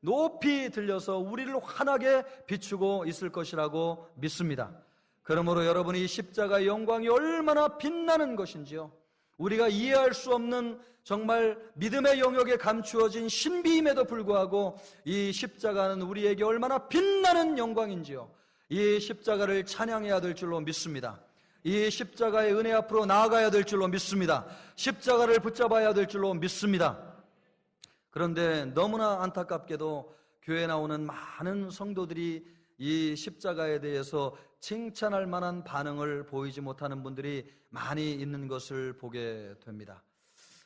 높이 들려서 우리를 환하게 비추고 있을 것이라고 믿습니다. 그러므로 여러분이 이 십자가의 영광이 얼마나 빛나는 것인지요, 우리가 이해할 수 없는 정말 믿음의 영역에 감추어진 신비임에도 불구하고 이 십자가는 우리에게 얼마나 빛나는 영광인지요, 이 십자가를 찬양해야 될 줄로 믿습니다. 이 십자가의 은혜 앞으로 나아가야 될 줄로 믿습니다. 십자가를 붙잡아야 될 줄로 믿습니다. 그런데 너무나 안타깝게도 교회에 나오는 많은 성도들이 이 십자가에 대해서 칭찬할 만한 반응을 보이지 못하는 분들이 많이 있는 것을 보게 됩니다.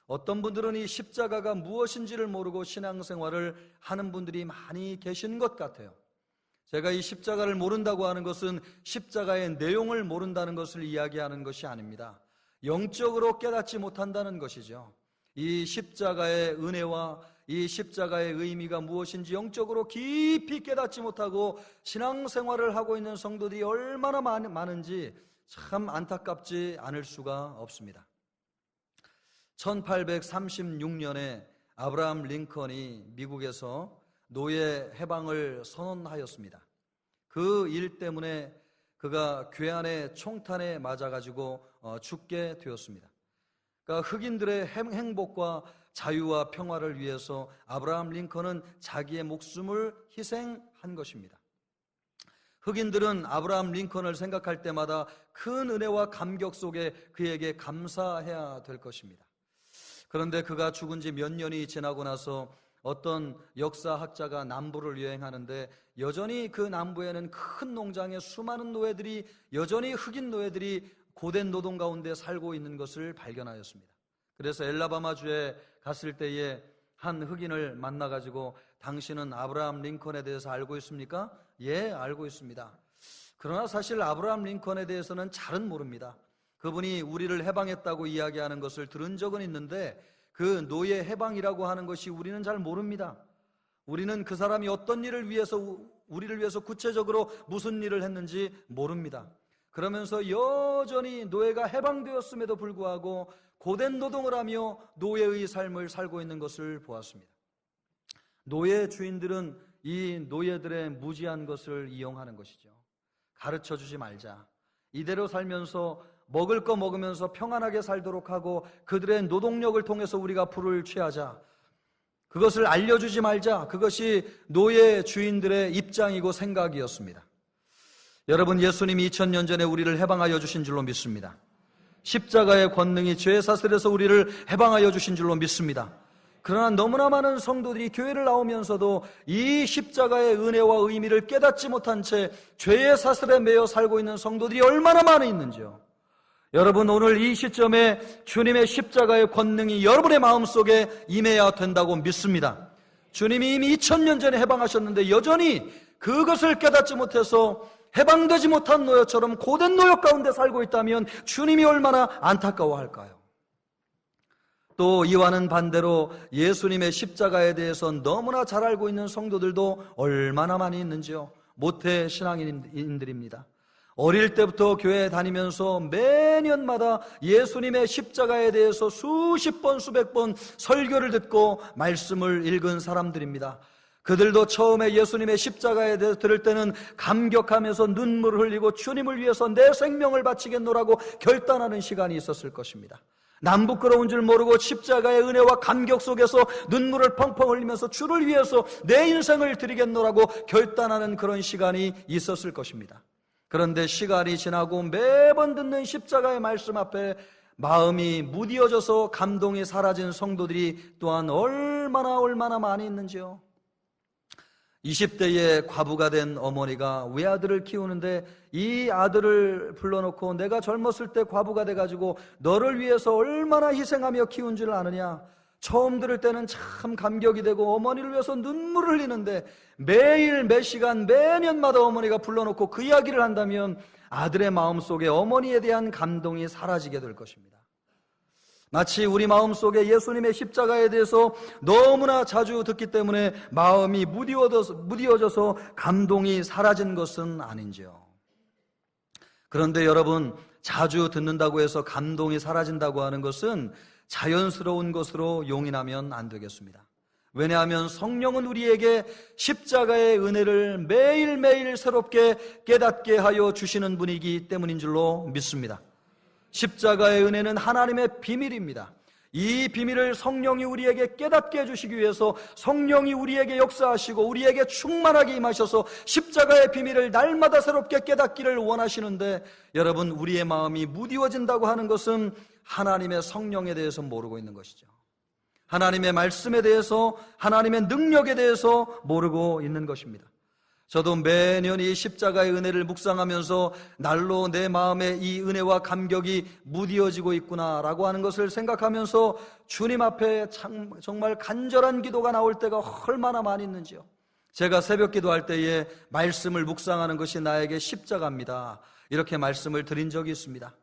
어떤 분들은 이 십자가가 무엇인지를 모르고 신앙생활을 하는 분들이 많이 계신 것 같아요. 제가 이 십자가를 모른다고 하는 것은 십자가의 내용을 모른다는 것을 이야기하는 것이 아닙니다. 영적으로 깨닫지 못한다는 것이죠. 이 십자가의 은혜와 이 십자가의 의미가 무엇인지 영적으로 깊이 깨닫지 못하고 신앙생활을 하고 있는 성도들이 얼마나 많은지 참 안타깝지 않을 수가 없습니다. 1836년에 아브라함 링컨이 미국에서 노예 해방을 선언하였습니다. 그 일 때문에 그가 괴한의 총탄에 맞아가지고 죽게 되었습니다. 그러니까 흑인들의 행복과 자유와 평화를 위해서 아브라함 링컨은 자기의 목숨을 희생한 것입니다. 흑인들은 아브라함 링컨을 생각할 때마다 큰 은혜와 감격 속에 그에게 감사해야 될 것입니다. 그런데 그가 죽은 지 몇 년이 지나고 나서 어떤 역사학자가 남부를 여행하는데 여전히 그 남부에는 큰 농장에 수많은 노예들이, 여전히 흑인 노예들이 고된 노동 가운데 살고 있는 것을 발견하였습니다. 그래서 엘라바마주에 갔을 때에 한 흑인을 만나가지고 당신은 아브라함 링컨에 대해서 알고 있습니까? 예, 알고 있습니다. 그러나 사실 아브라함 링컨에 대해서는 잘은 모릅니다. 그분이 우리를 해방했다고 이야기하는 것을 들은 적은 있는데 그 노예 해방이라고 하는 것이 우리는 잘 모릅니다. 우리는 그 사람이 어떤 일을 위해서, 우리를 위해서 구체적으로 무슨 일을 했는지 모릅니다. 그러면서 여전히 노예가 해방되었음에도 불구하고 고된 노동을 하며 노예의 삶을 살고 있는 것을 보았습니다. 노예 주인들은 이 노예들의 무지한 것을 이용하는 것이죠. 가르쳐주지 말자, 이대로 살면서 먹을 거 먹으면서 평안하게 살도록 하고 그들의 노동력을 통해서 우리가 부를 취하자, 그것을 알려주지 말자, 그것이 노예 주인들의 입장이고 생각이었습니다. 여러분, 예수님이 2000년 전에 우리를 해방하여 주신 줄로 믿습니다. 십자가의 권능이 죄 사슬에서 우리를 해방하여 주신 줄로 믿습니다. 그러나 너무나 많은 성도들이 교회를 나오면서도 이 십자가의 은혜와 의미를 깨닫지 못한 채 죄의 사슬에 매여 살고 있는 성도들이 얼마나 많이 있는지요. 여러분, 오늘 이 시점에 주님의 십자가의 권능이 여러분의 마음속에 임해야 된다고 믿습니다. 주님이 이미 2000년 전에 해방하셨는데 여전히 그것을 깨닫지 못해서 해방되지 못한 노예처럼 고된 노역 가운데 살고 있다면 주님이 얼마나 안타까워할까요? 또 이와는 반대로 예수님의 십자가에 대해서 너무나 잘 알고 있는 성도들도 얼마나 많이 있는지요. 모태 신앙인들입니다. 어릴 때부터 교회에 다니면서 매년마다 예수님의 십자가에 대해서 수십 번 수백 번 설교를 듣고 말씀을 읽은 사람들입니다. 그들도 처음에 예수님의 십자가에 대해서 들을 때는 감격하면서 눈물을 흘리고 주님을 위해서 내 생명을 바치겠노라고 결단하는 시간이 있었을 것입니다. 남부끄러운 줄 모르고 십자가의 은혜와 감격 속에서 눈물을 펑펑 흘리면서 주를 위해서 내 인생을 드리겠노라고 결단하는 그런 시간이 있었을 것입니다. 그런데 시간이 지나고 매번 듣는 십자가의 말씀 앞에 마음이 무디어져서 감동이 사라진 성도들이 또한 얼마나 많이 있는지요. 20대에 과부가 된 어머니가 외아들을 키우는데 이 아들을 불러놓고 내가 젊었을 때 과부가 돼가지고 너를 위해서 얼마나 희생하며 키운 줄 아느냐. 처음 들을 때는 참 감격이 되고 어머니를 위해서 눈물을 흘리는데 매일 매 시간 매년마다 어머니가 불러놓고 그 이야기를 한다면 아들의 마음속에 어머니에 대한 감동이 사라지게 될 것입니다. 마치 우리 마음속에 예수님의 십자가에 대해서 너무나 자주 듣기 때문에 마음이 무디어져서 감동이 사라진 것은 아닌지요. 그런데 여러분, 자주 듣는다고 해서 감동이 사라진다고 하는 것은 자연스러운 것으로 용인하면 안 되겠습니다. 왜냐하면 성령은 우리에게 십자가의 은혜를 매일매일 새롭게 깨닫게 하여 주시는 분이기 때문인 줄로 믿습니다. 십자가의 은혜는 하나님의 비밀입니다. 이 비밀을 성령이 우리에게 깨닫게 해주시기 위해서 성령이 우리에게 역사하시고 우리에게 충만하게 임하셔서 십자가의 비밀을 날마다 새롭게 깨닫기를 원하시는데, 여러분, 우리의 마음이 무디워진다고 하는 것은 하나님의 성령에 대해서 모르고 있는 것이죠. 하나님의 말씀에 대해서, 하나님의 능력에 대해서 모르고 있는 것입니다. 저도 매년 이 십자가의 은혜를 묵상하면서 날로 내 마음에 이 은혜와 감격이 무디어지고 있구나라고 하는 것을 생각하면서 주님 앞에 정말 간절한 기도가 나올 때가 얼마나 많이 있는지요. 제가 새벽 기도할 때에 말씀을 묵상하는 것이 나에게 십자가입니다, 이렇게 말씀을 드린 적이 있습니다.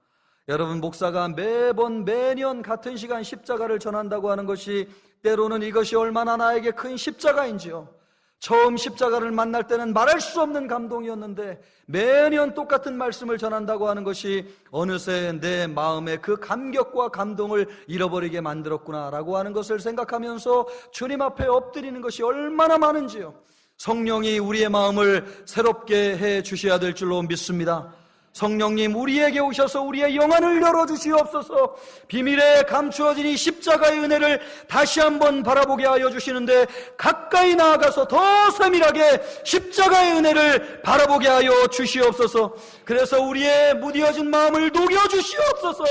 여러분, 목사가 매년 같은 시간 십자가를 전한다고 하는 것이 때로는 이것이 얼마나 나에게 큰 십자가인지요. 처음 십자가를 만날 때는 말할 수 없는 감동이었는데 매년 똑같은 말씀을 전한다고 하는 것이 어느새 내 마음의 그 감격과 감동을 잃어버리게 만들었구나라고 하는 것을 생각하면서 주님 앞에 엎드리는 것이 얼마나 많은지요. 성령이 우리의 마음을 새롭게 해 주셔야 될 줄로 믿습니다. 성령님, 우리에게 오셔서 우리의 영안을 열어주시옵소서. 비밀에 감추어진 이 십자가의 은혜를 다시 한번 바라보게 하여 주시는데, 가까이 나아가서 더 세밀하게 십자가의 은혜를 바라보게 하여 주시옵소서. 그래서 우리의 무디어진 마음을 녹여주시옵소서.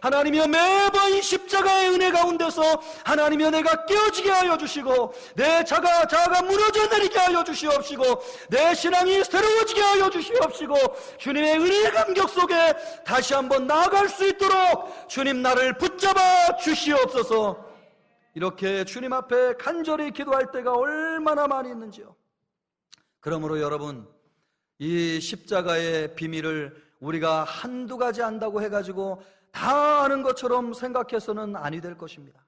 하나님이여, 매번 이 십자가의 은혜 가운데서 하나님이여 내가 깨어지게 하여 주시고, 내 자아가 무너져 내리게 하여 주시옵시고, 내 신앙이 새로워지게 하여 주시옵시고, 주님의 은혜의 감격 속에 다시 한번 나아갈 수 있도록 주님 나를 붙잡아 주시옵소서. 이렇게 주님 앞에 간절히 기도할 때가 얼마나 많이 있는지요. 그러므로 여러분, 이 십자가의 비밀을 우리가 한두 가지 안다고 해가지고 다 아는 것처럼 생각해서는 아니 될 것입니다.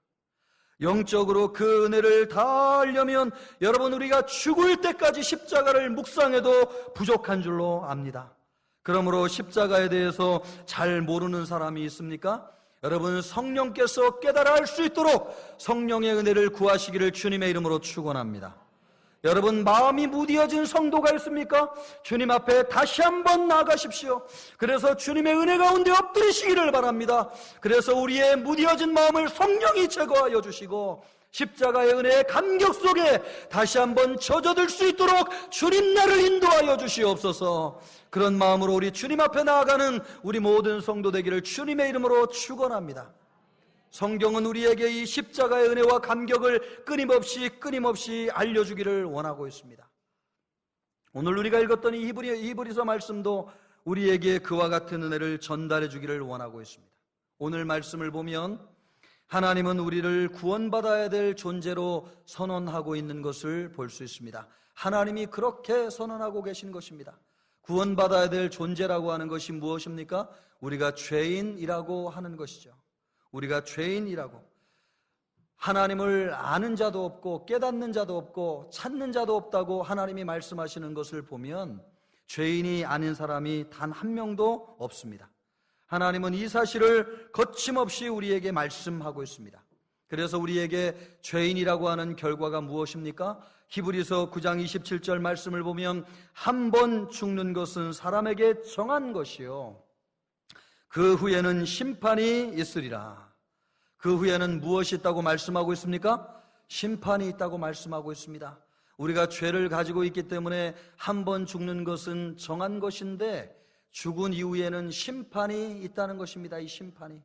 영적으로 그 은혜를 다 알려면 여러분, 우리가 죽을 때까지 십자가를 묵상해도 부족한 줄로 압니다. 그러므로 십자가에 대해서 잘 모르는 사람이 있습니까? 여러분, 성령께서 깨달아 알 수 있도록 성령의 은혜를 구하시기를 주님의 이름으로 축원합니다. 여러분, 마음이 무디어진 성도가 있습니까? 주님 앞에 다시 한번 나아가십시오. 그래서 주님의 은혜 가운데 엎드리시기를 바랍니다. 그래서 우리의 무디어진 마음을 성령이 제거하여 주시고 십자가의 은혜의 감격 속에 다시 한번 젖어들 수 있도록 주님 나를 인도하여 주시옵소서. 그런 마음으로 우리 주님 앞에 나아가는 우리 모든 성도 되기를 주님의 이름으로 축원합니다. 성경은 우리에게 이 십자가의 은혜와 감격을 끊임없이 알려주기를 원하고 있습니다. 오늘 우리가 읽었던 이 히브리서 말씀도 우리에게 그와 같은 은혜를 전달해 주기를 원하고 있습니다. 오늘 말씀을 보면 하나님은 우리를 구원받아야 될 존재로 선언하고 있는 것을 볼 수 있습니다. 하나님이 그렇게 선언하고 계신 것입니다. 구원받아야 될 존재라고 하는 것이 무엇입니까? 우리가 죄인이라고 하는 것이죠. 우리가 죄인이라고, 하나님을 아는 자도 없고 깨닫는 자도 없고 찾는 자도 없다고 하나님이 말씀하시는 것을 보면 죄인이 아닌 사람이 단 한 명도 없습니다. 하나님은 이 사실을 거침없이 우리에게 말씀하고 있습니다. 그래서 우리에게 죄인이라고 하는 결과가 무엇입니까? 히브리서 9장 27절 말씀을 보면 한 번 죽는 것은 사람에게 정한 것이요 그 후에는 심판이 있으리라. 그 후에는 무엇이 있다고 말씀하고 있습니까? 심판이 있다고 말씀하고 있습니다. 우리가 죄를 가지고 있기 때문에 한 번 죽는 것은 정한 것인데 죽은 이후에는 심판이 있다는 것입니다. 이 심판이.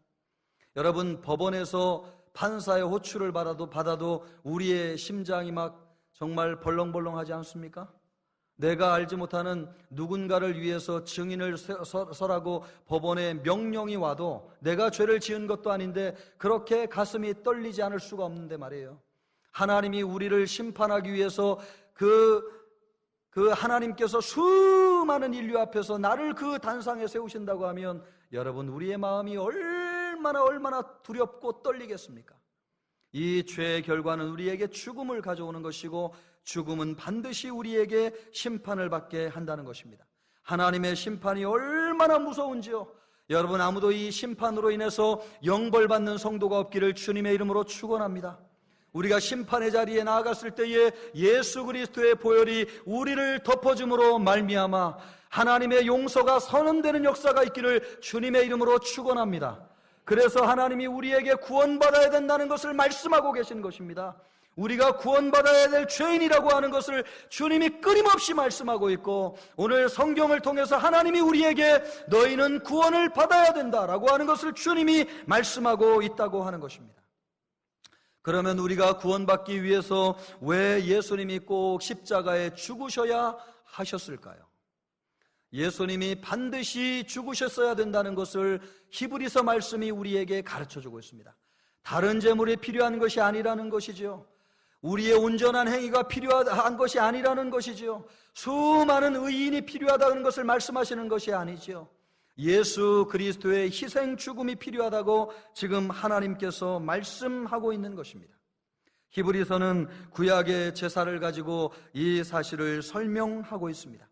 여러분, 법원에서 판사의 호출을 받아도 우리의 심장이 막 정말 벌렁벌렁하지 않습니까? 내가 알지 못하는 누군가를 위해서 증인을 서라고 법원에 명령이 와도 내가 죄를 지은 것도 아닌데 그렇게 가슴이 떨리지 않을 수가 없는데 말이에요. 하나님이 우리를 심판하기 위해서 그 하나님께서 수많은 인류 앞에서 나를 그 단상에 세우신다고 하면 여러분, 우리의 마음이 얼마나 두렵고 떨리겠습니까? 이 죄의 결과는 우리에게 죽음을 가져오는 것이고 죽음은 반드시 우리에게 심판을 받게 한다는 것입니다. 하나님의 심판이 얼마나 무서운지요. 여러분, 아무도 이 심판으로 인해서 영벌받는 성도가 없기를 주님의 이름으로 축원합니다. 우리가 심판의 자리에 나아갔을 때에 예수 그리스도의 보혈이 우리를 덮어줌으로 말미암아 하나님의 용서가 선언되는 역사가 있기를 주님의 이름으로 축원합니다. 그래서 하나님이 우리에게 구원받아야 된다는 것을 말씀하고 계신 것입니다. 우리가 구원받아야 될 죄인이라고 하는 것을 주님이 끊임없이 말씀하고 있고, 오늘 성경을 통해서 하나님이 우리에게 너희는 구원을 받아야 된다라고 하는 것을 주님이 말씀하고 있다고 하는 것입니다. 그러면 우리가 구원받기 위해서 왜 예수님이 꼭 십자가에 죽으셔야 하셨을까요? 예수님이 반드시 죽으셨어야 된다는 것을 히브리서 말씀이 우리에게 가르쳐주고 있습니다. 다른 제물이 필요한 것이 아니라는 것이죠. 우리의 온전한 행위가 필요한 것이 아니라는 것이죠. 수많은 의인이 필요하다는 것을 말씀하시는 것이 아니죠. 예수 그리스도의 희생 죽음이 필요하다고 지금 하나님께서 말씀하고 있는 것입니다. 히브리서는 구약의 제사를 가지고 이 사실을 설명하고 있습니다.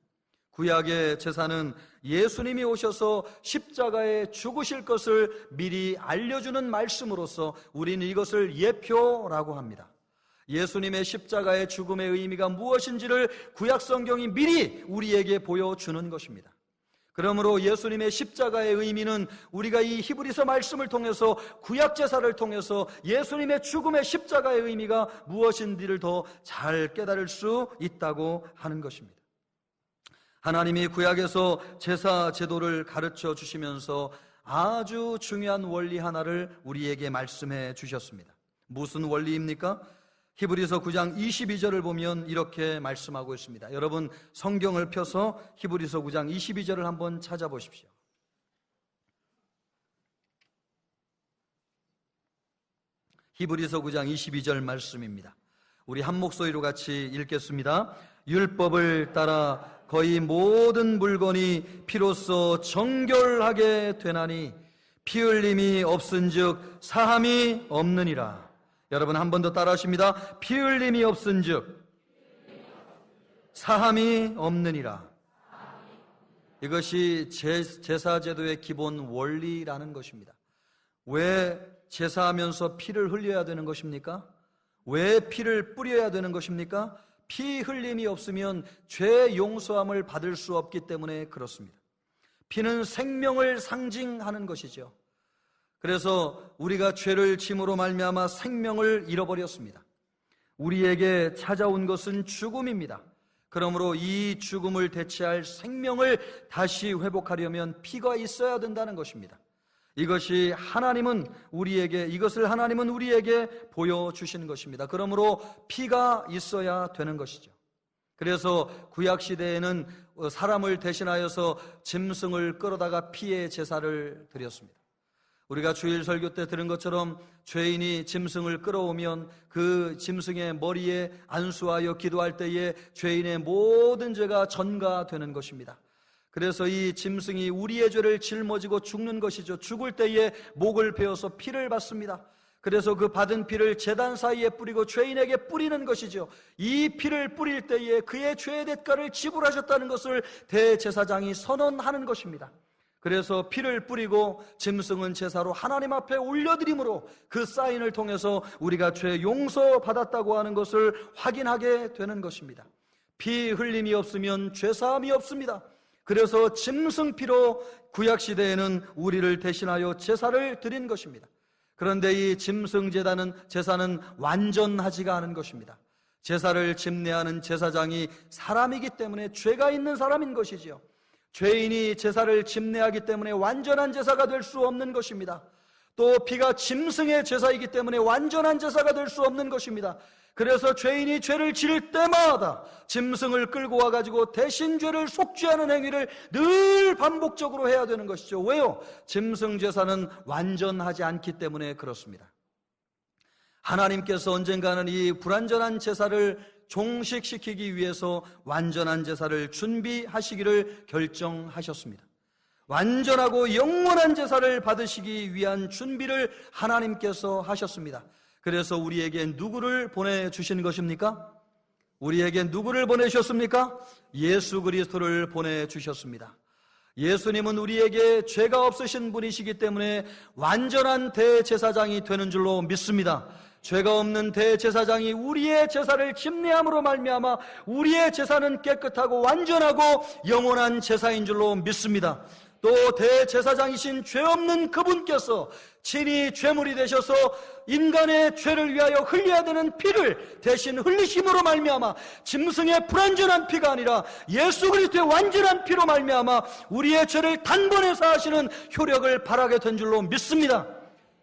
구약의 제사는 예수님이 오셔서 십자가에 죽으실 것을 미리 알려주는 말씀으로서 우리는 이것을 예표라고 합니다. 예수님의 십자가의 죽음의 의미가 무엇인지를 구약 성경이 미리 우리에게 보여주는 것입니다. 그러므로 예수님의 십자가의 의미는 우리가 이 히브리서 말씀을 통해서, 구약 제사를 통해서 예수님의 죽음의 십자가의 의미가 무엇인지를 더 잘 깨달을 수 있다고 하는 것입니다. 하나님이 구약에서 제사 제도를 가르쳐 주시면서 아주 중요한 원리 하나를 우리에게 말씀해 주셨습니다. 무슨 원리입니까? 히브리서 9장 22절을 보면 이렇게 말씀하고 있습니다. 여러분 성경을 펴서 히브리서 9장 22절을 한번 찾아보십시오. 히브리서 9장 22절 말씀입니다. 우리 한 목소리로 같이 읽겠습니다. 율법을 따라 거의 모든 물건이 피로써 정결하게 되나니 피 흘림이 없은즉 사함이 없느니라. 여러분 한 번 더 따라하십니다. 피 흘림이 없은즉 사함이 없느니라. 이것이 제사 제도의 기본 원리라는 것입니다. 왜 제사하면서 피를 흘려야 되는 것입니까? 왜 피를 뿌려야 되는 것입니까? 피 흘림이 없으면 죄 용서함을 받을 수 없기 때문에 그렇습니다. 피는 생명을 상징하는 것이죠. 그래서 우리가 죄를 짐으로 말미암아 생명을 잃어버렸습니다. 우리에게 찾아온 것은 죽음입니다. 그러므로 이 죽음을 대체할 생명을 다시 회복하려면 피가 있어야 된다는 것입니다. 이것을 하나님은 우리에게 보여주신 것입니다. 그러므로 피가 있어야 되는 것이죠. 그래서 구약시대에는 사람을 대신하여서 짐승을 끌어다가 피의 제사를 드렸습니다. 우리가 주일 설교 때 들은 것처럼 죄인이 짐승을 끌어오면 그 짐승의 머리에 안수하여 기도할 때에 죄인의 모든 죄가 전가되는 것입니다. 그래서 이 짐승이 우리의 죄를 짊어지고 죽는 것이죠. 죽을 때에 목을 베어서 피를 받습니다. 그래서 그 받은 피를 제단 사이에 뿌리고 죄인에게 뿌리는 것이죠. 이 피를 뿌릴 때에 그의 죄의 대가를 지불하셨다는 것을 대제사장이 선언하는 것입니다. 그래서 피를 뿌리고 짐승은 제사로 하나님 앞에 올려드림으로 그 사인을 통해서 우리가 죄 용서받았다고 하는 것을 확인하게 되는 것입니다. 피 흘림이 없으면 죄사함이 없습니다. 그래서 짐승피로 구약시대에는 우리를 대신하여 제사를 드린 것입니다. 그런데 이 짐승 제사는 완전하지가 않은 것입니다. 제사를 집례하는 제사장이 사람이기 때문에 죄가 있는 사람인 것이지요. 죄인이 제사를 집례하기 때문에 완전한 제사가 될 수 없는 것입니다. 또 피가 짐승의 제사이기 때문에 완전한 제사가 될 수 없는 것입니다. 그래서 죄인이 죄를 지을 때마다 짐승을 끌고 와가지고 대신 죄를 속죄하는 행위를 늘 반복적으로 해야 되는 것이죠. 왜요? 짐승 제사는 완전하지 않기 때문에 그렇습니다. 하나님께서 언젠가는 이 불완전한 제사를 종식시키기 위해서 완전한 제사를 준비하시기를 결정하셨습니다. 완전하고 영원한 제사를 받으시기 위한 준비를 하나님께서 하셨습니다. 그래서 우리에게 누구를 보내주신 것입니까? 우리에게 누구를 보내주셨습니까? 예수 그리스도를 보내주셨습니다. 예수님은 우리에게 죄가 없으신 분이시기 때문에 완전한 대제사장이 되는 줄로 믿습니다. 죄가 없는 대제사장이 우리의 제사를 집례함으로 말미암아 우리의 제사는 깨끗하고 완전하고 영원한 제사인 줄로 믿습니다. 또 대제사장이신 죄 없는 그분께서 친히 죄물이 되셔서 인간의 죄를 위하여 흘려야 되는 피를 대신 흘리심으로 말미암아 짐승의 불완전한 피가 아니라 예수 그리스도의 완전한 피로 말미암아 우리의 죄를 단번에 사하시는 효력을 발하게 된 줄로 믿습니다.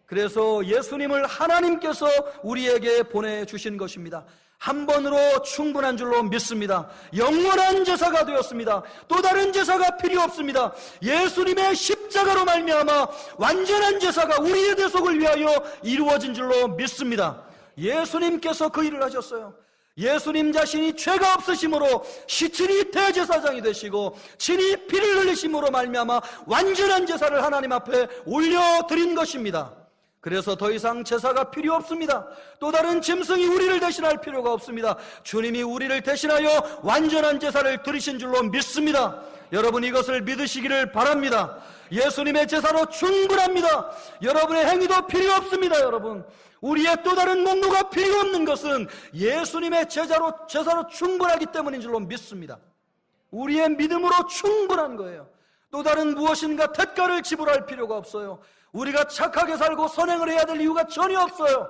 그래서 예수님을 하나님께서 우리에게 보내주신 것입니다. 한 번으로 충분한 줄로 믿습니다. 영원한 제사가 되었습니다. 또 다른 제사가 필요 없습니다. 예수님의 십자가로 말미암아 완전한 제사가 우리의 대속을 위하여 이루어진 줄로 믿습니다. 예수님께서 그 일을 하셨어요. 예수님 자신이 죄가 없으심으로 시친이 대제사장이 되시고 친히 피를 흘리심으로 말미암아 완전한 제사를 하나님 앞에 올려드린 것입니다. 그래서 더 이상 제사가 필요 없습니다. 또 다른 짐승이 우리를 대신할 필요가 없습니다. 주님이 우리를 대신하여 완전한 제사를 드리신 줄로 믿습니다. 여러분 이것을 믿으시기를 바랍니다. 예수님의 제사로 충분합니다. 여러분의 행위도 필요 없습니다. 여러분 우리의 또 다른 목록가 필요 없는 것은 예수님의 제사로 충분하기 때문인 줄로 믿습니다. 우리의 믿음으로 충분한 거예요. 또 다른 무엇인가 대가를 지불할 필요가 없어요. 우리가 착하게 살고 선행을 해야 될 이유가 전혀 없어요.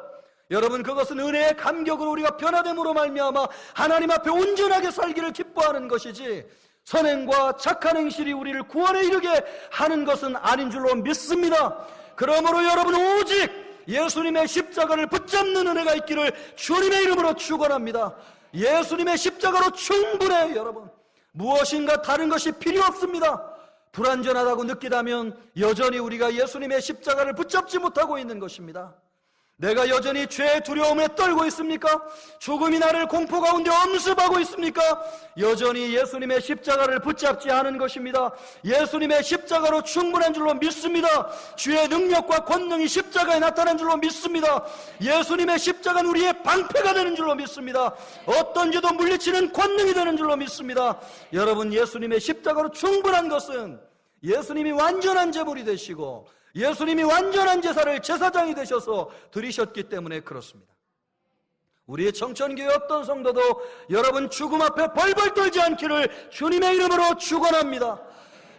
여러분 그것은 은혜의 감격으로 우리가 변화됨으로 말미암아 하나님 앞에 온전하게 살기를 기뻐하는 것이지 선행과 착한 행실이 우리를 구원에 이르게 하는 것은 아닌 줄로 믿습니다. 그러므로 여러분 오직 예수님의 십자가를 붙잡는 은혜가 있기를 주님의 이름으로 축원합니다. 예수님의 십자가로 충분해요. 여러분 무엇인가 다른 것이 필요 없습니다. 불완전하다고 느끼다면 여전히 우리가 예수님의 십자가를 붙잡지 못하고 있는 것입니다. 내가 여전히 죄의 두려움에 떨고 있습니까? 죽음이 나를 공포 가운데 엄습하고 있습니까? 여전히 예수님의 십자가를 붙잡지 않은 것입니다. 예수님의 십자가로 충분한 줄로 믿습니다. 주의 능력과 권능이 십자가에 나타난 줄로 믿습니다. 예수님의 십자가는 우리의 방패가 되는 줄로 믿습니다. 어떤 죄도 물리치는 권능이 되는 줄로 믿습니다. 여러분 예수님의 십자가로 충분한 것은 예수님이 완전한 제물이 되시고 예수님이 완전한 제사를 제사장이 되셔서 드리셨기 때문에 그렇습니다. 우리의 청천교회 어떤 성도도 여러분 죽음 앞에 벌벌 떨지 않기를 주님의 이름으로 축원합니다.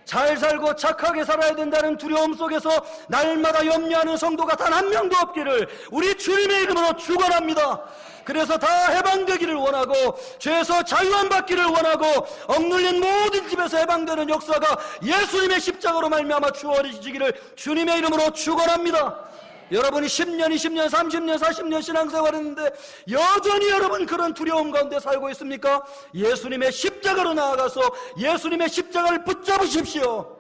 잘 살고 착하게 살아야 된다는 두려움 속에서 날마다 염려하는 성도가 단 한 명도 없기를 우리 주님의 이름으로 축원합니다. 그래서 다 해방되기를 원하고 죄에서 자유함 받기를 원하고 억눌린 모든 집에서 해방되는 역사가 예수님의 십자가로 말미암아 주어지기를 주님의 이름으로 축원합니다. 여러분이 10년, 20년, 30년, 40년 신앙생활했는데 여전히 여러분 그런 두려움 가운데 살고 있습니까? 예수님의 십자가로 나아가서 예수님의 십자가를 붙잡으십시오.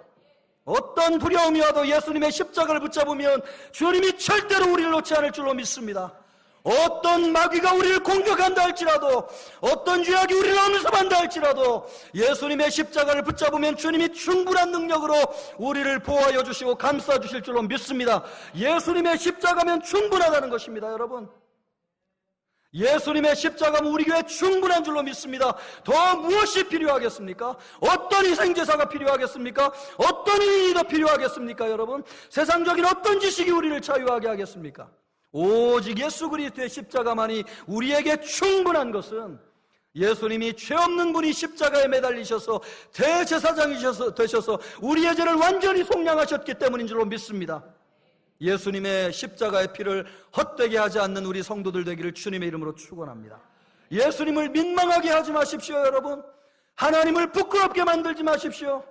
어떤 두려움이 와도 예수님의 십자가를 붙잡으면 주님이 절대로 우리를 놓지 않을 줄로 믿습니다. 어떤 마귀가 우리를 공격한다 할지라도 어떤 죄악이 우리를 엄습한다 할지라도 예수님의 십자가를 붙잡으면 주님이 충분한 능력으로 우리를 보호하여 주시고 감싸 주실 줄로 믿습니다. 예수님의 십자가면 충분하다는 것입니다. 여러분 예수님의 십자가면 우리 교회 충분한 줄로 믿습니다. 더 무엇이 필요하겠습니까? 어떤 희생제사가 필요하겠습니까? 어떤 의인이 더 필요하겠습니까? 여러분 세상적인 어떤 지식이 우리를 자유하게 하겠습니까? 오직 예수 그리스도의 십자가만이 우리에게 충분한 것은 예수님이 죄 없는 분이 십자가에 매달리셔서 대제사장이 되셔서 우리의 죄를 완전히 속량하셨기 때문인 줄로 믿습니다. 예수님의 십자가의 피를 헛되게 하지 않는 우리 성도들 되기를 주님의 이름으로 축원합니다. 예수님을 민망하게 하지 마십시오. 여러분 하나님을 부끄럽게 만들지 마십시오.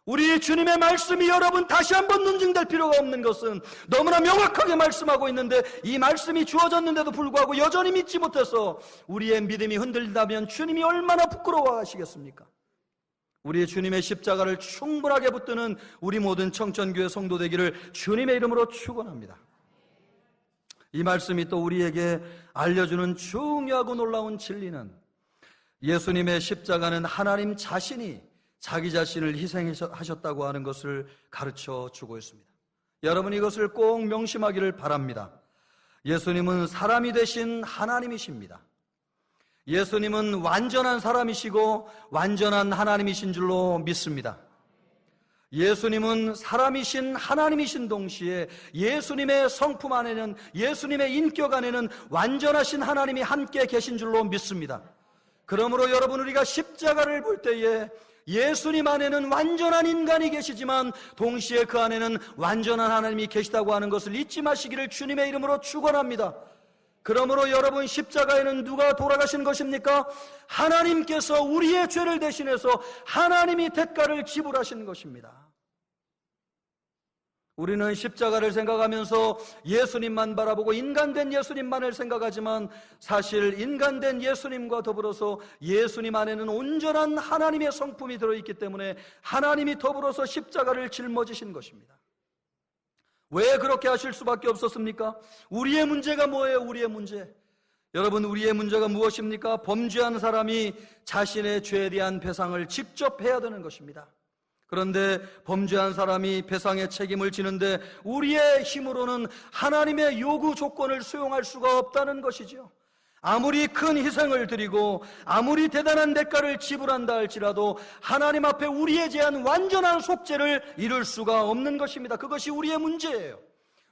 우리 주님의 말씀이 여러분 다시 한번 논증될 필요가 없는 것은 너무나 명확하게 말씀하고 있는데 이 말씀이 주어졌는데도 불구하고 여전히 믿지 못해서 우리의 믿음이 흔들린다면 주님이 얼마나 부끄러워하시겠습니까? 우리 주님의 십자가를 충분하게 붙드는 우리 모든 청천교회 성도 되기를 주님의 이름으로 축원합니다. 이 말씀이 또 우리에게 알려주는 중요하고 놀라운 진리는 예수님의 십자가는 하나님 자신이 자기 자신을 희생하셨다고 하는 것을 가르쳐 주고 있습니다. 여러분 이것을 꼭 명심하기를 바랍니다. 예수님은 사람이 되신 하나님이십니다. 예수님은 완전한 사람이시고 완전한 하나님이신 줄로 믿습니다. 예수님은 사람이신 하나님이신 동시에 예수님의 성품 안에는, 예수님의 인격 안에는 완전하신 하나님이 함께 계신 줄로 믿습니다. 그러므로 여러분, 우리가 십자가를 볼 때에 예수님 안에는 완전한 인간이 계시지만 동시에 그 안에는 완전한 하나님이 계시다고 하는 것을 잊지 마시기를 주님의 이름으로 축원합니다. 그러므로 여러분, 십자가에는 누가 돌아가신 것입니까? 하나님께서 우리의 죄를 대신해서 하나님이 대가를 지불하신 것입니다. 우리는 십자가를 생각하면서 예수님만 바라보고 인간된 예수님만을 생각하지만 사실 인간된 예수님과 더불어서 예수님 안에는 온전한 하나님의 성품이 들어있기 때문에 하나님이 더불어서 십자가를 짊어지신 것입니다. 왜 그렇게 하실 수밖에 없었습니까? 우리의 문제가 뭐예요? 우리의 문제. 여러분, 우리의 문제가 무엇입니까? 범죄한 사람이 자신의 죄에 대한 배상을 직접 해야 되는 것입니다. 그런데 범죄한 사람이 배상의 책임을 지는데 우리의 힘으로는 하나님의 요구 조건을 수용할 수가 없다는 것이죠. 아무리 큰 희생을 드리고 아무리 대단한 대가를 지불한다 할지라도 하나님 앞에 우리에 대한 완전한 속죄를 이룰 수가 없는 것입니다. 그것이 우리의 문제예요.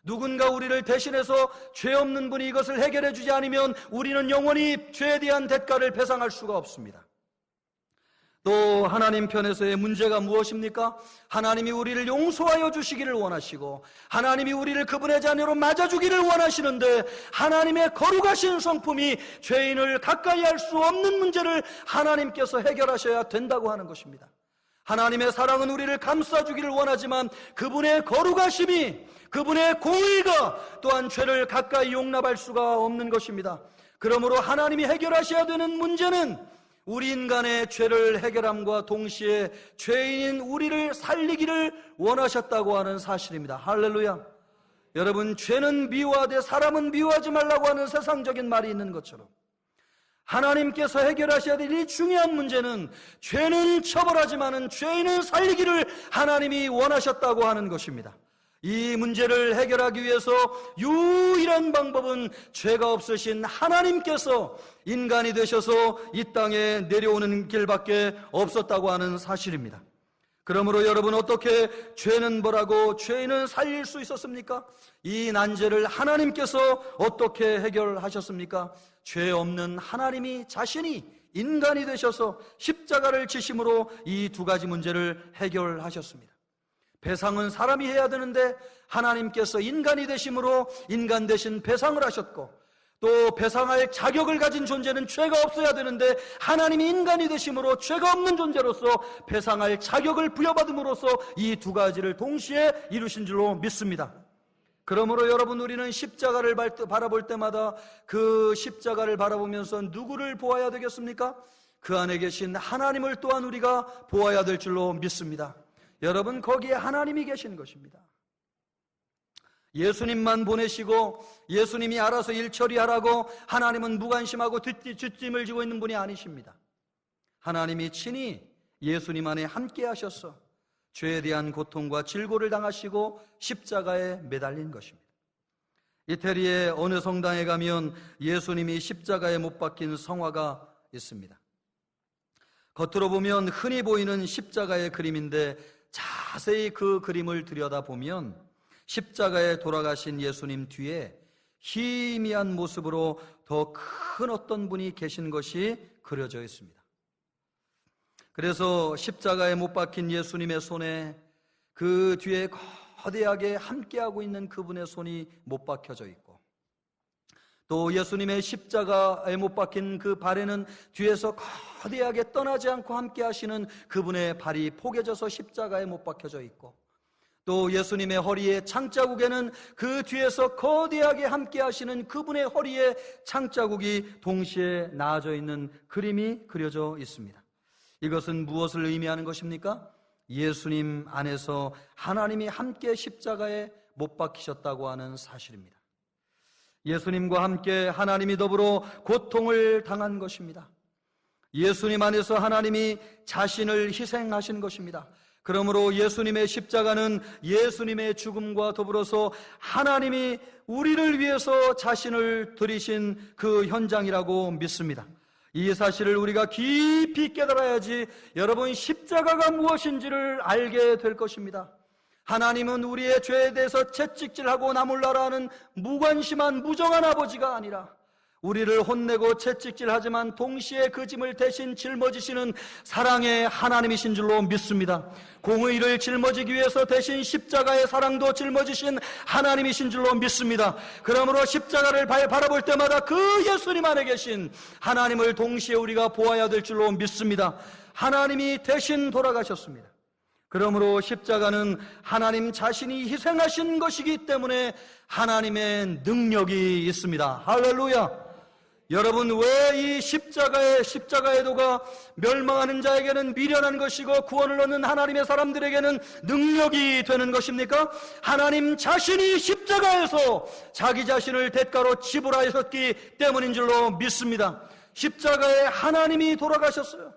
누군가 우리를 대신해서 죄 없는 분이 이것을 해결해 주지 않으면 우리는 영원히 죄에 대한 대가를 배상할 수가 없습니다. 또 하나님 편에서의 문제가 무엇입니까? 하나님이 우리를 용서하여 주시기를 원하시고 하나님이 우리를 그분의 자녀로 맞아주기를 원하시는데 하나님의 거룩하신 성품이 죄인을 가까이 할 수 없는 문제를 하나님께서 해결하셔야 된다고 하는 것입니다. 하나님의 사랑은 우리를 감싸주기를 원하지만 그분의 거룩하심이, 그분의 공의가 또한 죄를 가까이 용납할 수가 없는 것입니다. 그러므로 하나님이 해결하셔야 되는 문제는 우리 인간의 죄를 해결함과 동시에 죄인인 우리를 살리기를 원하셨다고 하는 사실입니다. 할렐루야. 여러분, 죄는 미워하되 사람은 미워하지 말라고 하는 세상적인 말이 있는 것처럼 하나님께서 해결하셔야 될 이 중요한 문제는 죄는 처벌하지만은 죄인은 살리기를 하나님이 원하셨다고 하는 것입니다. 이 문제를 해결하기 위해서 유일한 방법은 죄가 없으신 하나님께서 인간이 되셔서 이 땅에 내려오는 길밖에 없었다고 하는 사실입니다. 그러므로 여러분, 어떻게 죄는 벌하고 죄인은 살릴 수 있었습니까? 이 난제를 하나님께서 어떻게 해결하셨습니까? 죄 없는 하나님이 자신이 인간이 되셔서 십자가를 지심으로 이 두 가지 문제를 해결하셨습니다. 배상은 사람이 해야 되는데 하나님께서 인간이 되심으로 인간 대신 배상을 하셨고, 또 배상할 자격을 가진 존재는 죄가 없어야 되는데 하나님이 인간이 되심으로 죄가 없는 존재로서 배상할 자격을 부여받음으로써 이 두 가지를 동시에 이루신 줄로 믿습니다. 그러므로 여러분, 우리는 십자가를 바라볼 때마다 그 십자가를 바라보면서 누구를 보아야 되겠습니까? 그 안에 계신 하나님을 또한 우리가 보아야 될 줄로 믿습니다. 여러분, 거기에 하나님이 계신 것입니다. 예수님만 보내시고 예수님이 알아서 일 처리하라고 하나님은 무관심하고 뒷짐을 지고 있는 분이 아니십니다. 하나님이 친히 예수님 안에 함께 하셔서 죄에 대한 고통과 질고를 당하시고 십자가에 매달린 것입니다. 이태리의 어느 성당에 가면 예수님이 십자가에 못 박힌 성화가 있습니다. 겉으로 보면 흔히 보이는 십자가의 그림인데 자세히 그 그림을 들여다보면 십자가에 돌아가신 예수님 뒤에 희미한 모습으로 더 큰 어떤 분이 계신 것이 그려져 있습니다. 그래서 십자가에 못 박힌 예수님의 손에 그 뒤에 거대하게 함께하고 있는 그분의 손이 못 박혀져 있고, 또 예수님의 십자가에 못 박힌 그 발에는 뒤에서 거대하게 떠나지 않고 함께 하시는 그분의 발이 포개져서 십자가에 못 박혀져 있고, 또 예수님의 허리에 창자국에는 그 뒤에서 거대하게 함께 하시는 그분의 허리에 창자국이 동시에 나아져 있는 그림이 그려져 있습니다. 이것은 무엇을 의미하는 것입니까? 예수님 안에서 하나님이 함께 십자가에 못 박히셨다고 하는 사실입니다. 예수님과 함께 하나님이 더불어 고통을 당한 것입니다. 예수님 안에서 하나님이 자신을 희생하신 것입니다. 그러므로 예수님의 십자가는 예수님의 죽음과 더불어서 하나님이 우리를 위해서 자신을 드리신 그 현장이라고 믿습니다. 이 사실을 우리가 깊이 깨달아야지 여러분 십자가가 무엇인지를 알게 될 것입니다. 하나님은 우리의 죄에 대해서 채찍질하고 나몰라라 하는 무관심한 무정한 아버지가 아니라 우리를 혼내고 채찍질하지만 동시에 그 짐을 대신 짊어지시는 사랑의 하나님이신 줄로 믿습니다. 공의를 짊어지기 위해서 대신 십자가의 사랑도 짊어지신 하나님이신 줄로 믿습니다. 그러므로 십자가를 바라볼 때마다 그 예수님 안에 계신 하나님을 동시에 우리가 보아야 될 줄로 믿습니다. 하나님이 대신 돌아가셨습니다. 그러므로 십자가는 하나님 자신이 희생하신 것이기 때문에 하나님의 능력이 있습니다. 할렐루야! 여러분, 왜 이 십자가의 도가 멸망하는 자에게는 미련한 것이고 구원을 얻는 하나님의 사람들에게는 능력이 되는 것입니까? 하나님 자신이 십자가에서 자기 자신을 대가로 지불하셨기 때문인 줄로 믿습니다. 십자가에 하나님이 돌아가셨어요.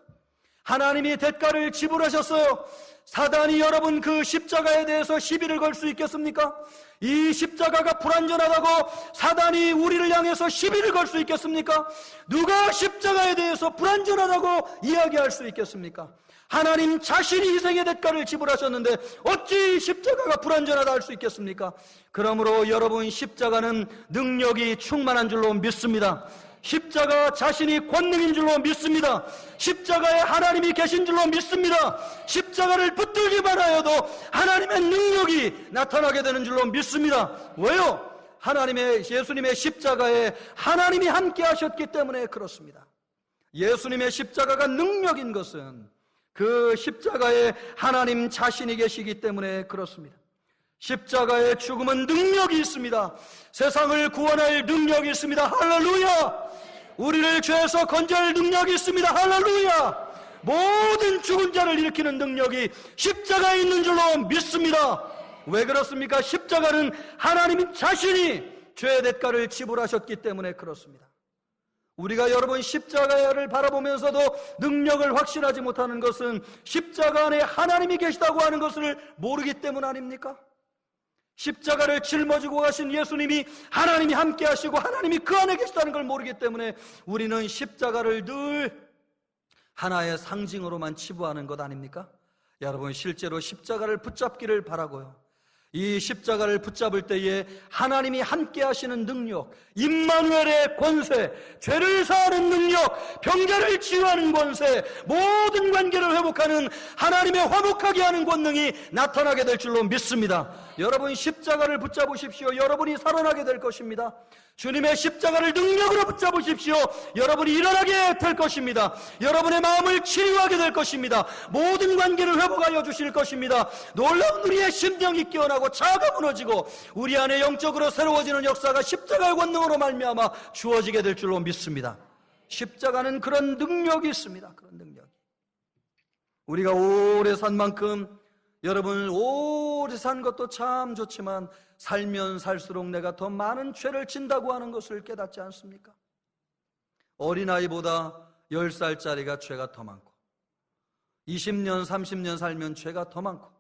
하나님이 대가를 지불하셨어요. 사단이 여러분 그 십자가에 대해서 시비를 걸 수 있겠습니까? 이 십자가가 불완전하다고 사단이 우리를 향해서 시비를 걸 수 있겠습니까? 누가 십자가에 대해서 불완전하다고 이야기할 수 있겠습니까? 하나님 자신이 희생의 대가를 지불하셨는데 어찌 십자가가 불완전하다 할 수 있겠습니까? 그러므로 여러분, 십자가는 능력이 충만한 줄로 믿습니다. 십자가 자신이 권능인 줄로 믿습니다. 십자가에 하나님이 계신 줄로 믿습니다. 십자가를 붙들기만 하여도 하나님의 능력이 나타나게 되는 줄로 믿습니다. 왜요? 예수님의 십자가에 하나님이 함께 하셨기 때문에 그렇습니다. 예수님의 십자가가 능력인 것은 그 십자가에 하나님 자신이 계시기 때문에 그렇습니다. 십자가의 죽음은 능력이 있습니다. 세상을 구원할 능력이 있습니다. 할렐루야! 우리를 죄에서 건져낼 능력이 있습니다. 할렐루야! 모든 죽은 자를 일으키는 능력이 십자가에 있는 줄로 믿습니다. 왜 그렇습니까? 십자가는 하나님 자신이 죄의 대가를 지불하셨기 때문에 그렇습니다. 우리가 여러분 십자가를 바라보면서도 능력을 확신하지 못하는 것은 십자가 안에 하나님이 계시다고 하는 것을 모르기 때문 아닙니까? 십자가를 짊어지고 가신 예수님이 하나님이 함께 하시고 하나님이 그 안에 계시다는 걸 모르기 때문에 우리는 십자가를 늘 하나의 상징으로만 치부하는 것 아닙니까? 여러분, 실제로 십자가를 붙잡기를 바라고요. 이 십자가를 붙잡을 때에 하나님이 함께 하시는 능력, 임마누엘의 권세, 죄를 사하는 능력, 병자를 치유하는 권세, 모든 관계를 회복하는 하나님의 화목하게 하는 권능이 나타나게 될 줄로 믿습니다. 여러분, 십자가를 붙잡으십시오. 여러분이 살아나게 될 것입니다. 주님의 십자가를 능력으로 붙잡으십시오. 여러분이 일어나게 될 것입니다. 여러분의 마음을 치유하게 될 것입니다. 모든 관계를 회복하여 주실 것입니다. 놀라운 우리의 심령이 깨어나고 자아가 무너지고 우리 안에 영적으로 새로워지는 역사가 십자가의 권능으로 말미암아 주어지게 될 줄로 믿습니다. 십자가는 그런 능력이 있습니다. 그런 능력이. 우리가 오래 산 만큼 여러분, 오래 산 것도 참 좋지만 살면 살수록 내가 더 많은 죄를 진다고 하는 것을 깨닫지 않습니까? 어린아이보다 10살짜리가 죄가 더 많고 20년, 30년 살면 죄가 더 많고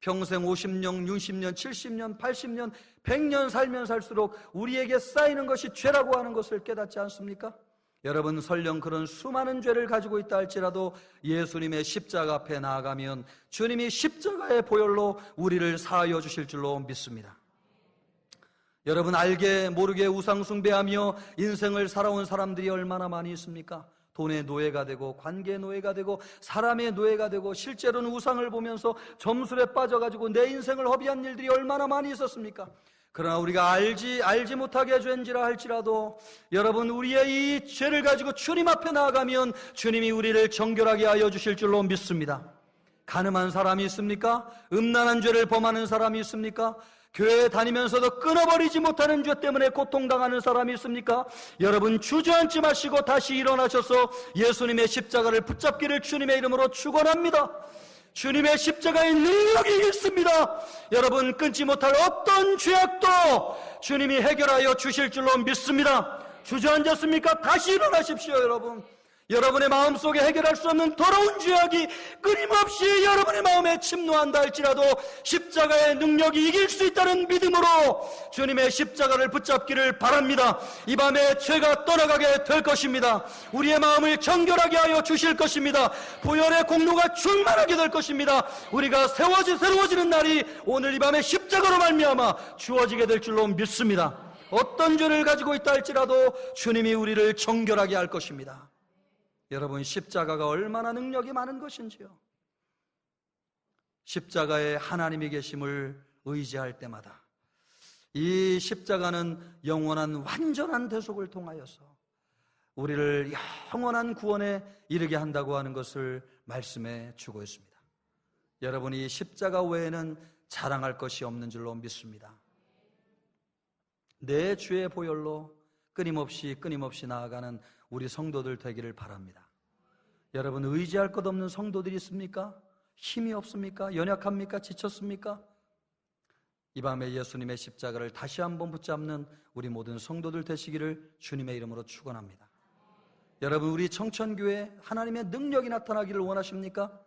평생 50년, 60년, 70년, 80년, 100년 살면 살수록 우리에게 쌓이는 것이 죄라고 하는 것을 깨닫지 않습니까? 여러분, 설령 그런 수많은 죄를 가지고 있다 할지라도 예수님의 십자가 앞에 나아가면 주님이 십자가의 보혈로 우리를 사하여 주실 줄로 믿습니다. 여러분, 알게 모르게 우상숭배하며 인생을 살아온 사람들이 얼마나 많이 있습니까? 돈의 노예가 되고 관계의 노예가 되고 사람의 노예가 되고 실제로는 우상을 보면서 점술에 빠져가지고 내 인생을 허비한 일들이 얼마나 많이 있었습니까? 그러나 우리가 알지 못하게 죄인지라 할지라도 여러분, 우리의 이 죄를 가지고 주님 앞에 나아가면 주님이 우리를 정결하게 하여 주실 줄로 믿습니다. 가늠한 사람이 있습니까? 음란한 죄를 범하는 사람이 있습니까? 교회에 다니면서도 끊어버리지 못하는 죄 때문에 고통당하는 사람이 있습니까? 여러분, 주저앉지 마시고 다시 일어나셔서 예수님의 십자가를 붙잡기를 주님의 이름으로 축원합니다. 주님의 십자가의 능력이 있습니다. 여러분, 끊지 못할 어떤 죄악도 주님이 해결하여 주실 줄로 믿습니다. 주저앉았습니까? 다시 일어나십시오. 여러분, 여러분의 마음속에 해결할 수 없는 더러운 죄악이 끊임없이 여러분의 마음에 침노한다 할지라도 십자가의 능력이 이길 수 있다는 믿음으로 주님의 십자가를 붙잡기를 바랍니다. 이 밤에 죄가 떠나가게 될 것입니다. 우리의 마음을 정결하게 하여 주실 것입니다. 보혈의 공로가 충만하게 될 것입니다. 우리가 새로워지는 날이 오늘 이 밤에 십자가로 말미암아 주어지게 될 줄로 믿습니다. 어떤 죄를 가지고 있다 할지라도 주님이 우리를 정결하게 할 것입니다. 여러분, 십자가가 얼마나 능력이 많은 것인지요. 십자가에 하나님이 계심을 의지할 때마다 이 십자가는 영원한 완전한 대속을 통하여서 우리를 영원한 구원에 이르게 한다고 하는 것을 말씀해 주고 있습니다. 여러분이 십자가 외에는 자랑할 것이 없는 줄로 믿습니다. 내 주의 보혈로 끊임없이 나아가는 우리 성도들 되기를 바랍니다. 여러분, 의지할 것 없는 성도들이 있습니까? 힘이 없습니까? 연약합니까? 지쳤습니까? 이 밤에 예수님의 십자가를 다시 한번 붙잡는 우리 모든 성도들 되시기를 주님의 이름으로 축원합니다. 여러분, 우리 청천교회 하나님의 능력이 나타나기를 원하십니까?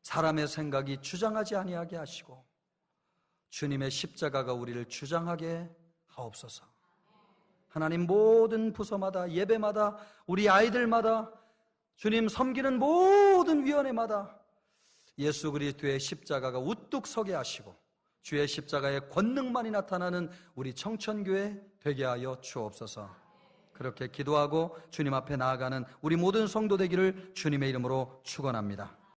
사람의 생각이 주장하지 아니하게 하시고 주님의 십자가가 우리를 주장하게 하옵소서. 하나님, 모든 부서마다, 예배마다, 우리 아이들마다, 주님 섬기는 모든 위원회마다 예수 그리스도의 십자가가 우뚝 서게 하시고 주의 십자가의 권능만이 나타나는 우리 청천교회 되게 하여 주옵소서. 그렇게 기도하고 주님 앞에 나아가는 우리 모든 성도 되기를 주님의 이름으로 축원합니다.